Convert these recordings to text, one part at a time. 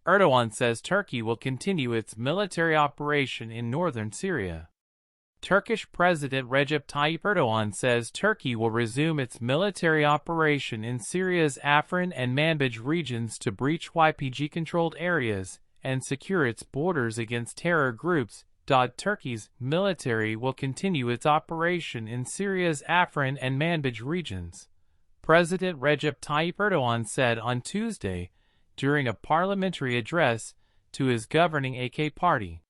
Erdogan says Turkey will continue its military operation in northern Syria. Turkish President Recep Tayyip Erdogan says Turkey will resume its military operation in Syria's Afrin and Manbij regions to breach YPG-controlled areas and secure its borders against terror groups. Turkey's military will continue its operation in Syria's Afrin and Manbij regions, President Recep Tayyip Erdogan said on Tuesday during a parliamentary address to his governing AK party.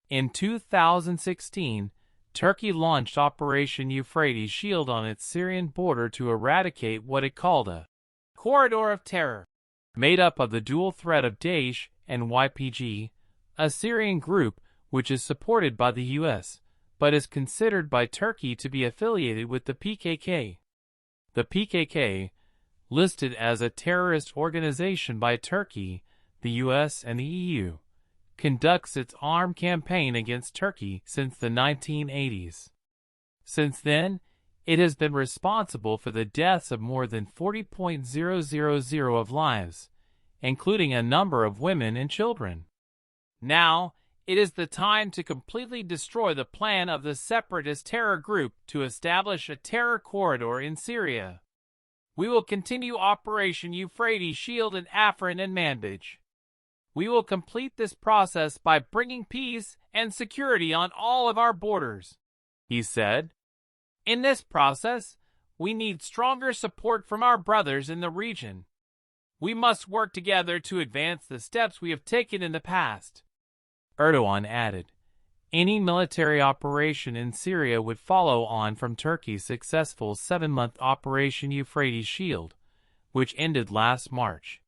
In 2016, Turkey launched Operation Euphrates Shield on its Syrian border to eradicate what it called a corridor of terror, made up of the dual threat of Daesh and YPG, a Syrian group which is supported by the U.S., but is considered by Turkey to be affiliated with the PKK. The PKK, listed as a terrorist organization by Turkey, the U.S. and the EU, conducts its armed campaign against Turkey since the 1980s. Since then, it has been responsible for the deaths of more than 40,000 of lives, including a number of women and children. Now, it is the time to completely destroy the plan of the separatist terror group to establish a terror corridor in Syria. We will continue Operation Euphrates Shield in Afrin and Manbij. We will complete this process by bringing peace and security on all of our borders, he said. In this process, we need stronger support from our brothers in the region. We must work together to advance the steps we have taken in the past. Erdogan added, any military operation in Syria would follow on from Turkey's successful 7-month Operation Euphrates Shield, which ended last March.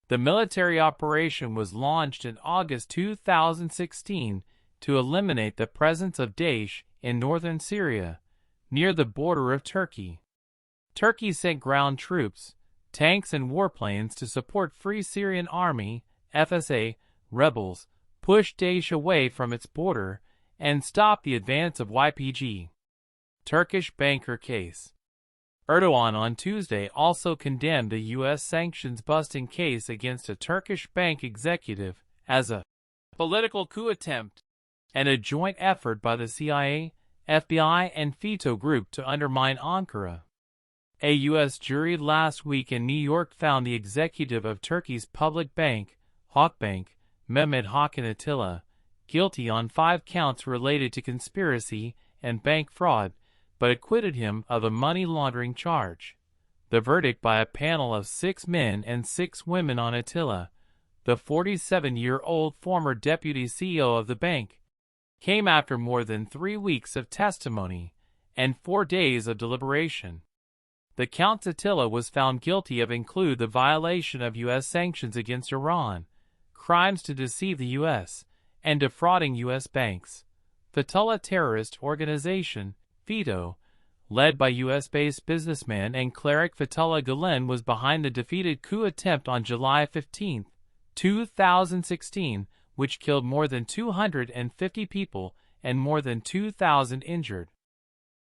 The military operation was launched in August 2016 to eliminate the presence of Daesh in northern Syria, near the border of Turkey. Turkey sent ground troops, tanks and warplanes to support Free Syrian Army, FSA, rebels, push Daesh away from its border, and stop the advance of YPG. Turkish banker case. Erdogan on Tuesday also condemned a U.S. sanctions-busting case against a Turkish bank executive as a political coup attempt and a joint effort by the CIA, FBI, and FETÖ group to undermine Ankara. A U.S. jury last week in New York found the executive of Turkey's public bank, Halkbank, Mehmet Hakan Atilla, guilty on 5 counts related to conspiracy and bank fraud, but acquitted him of a money laundering charge. The verdict by a panel of 6 men and 6 women on Atilla, the 47-year-old former deputy CEO of the bank, came after more than 3 weeks of testimony and 4 days of deliberation. The counts Atilla was found guilty of include the violation of U.S. sanctions against Iran, crimes to deceive the U.S., and defrauding U.S. banks. Fethullah terrorist organization, FETÖ, led by U.S.-based businessman and cleric Fethullah Gulen, was behind the defeated coup attempt on July 15, 2016, which killed more than 250 people and more than 2,000 injured.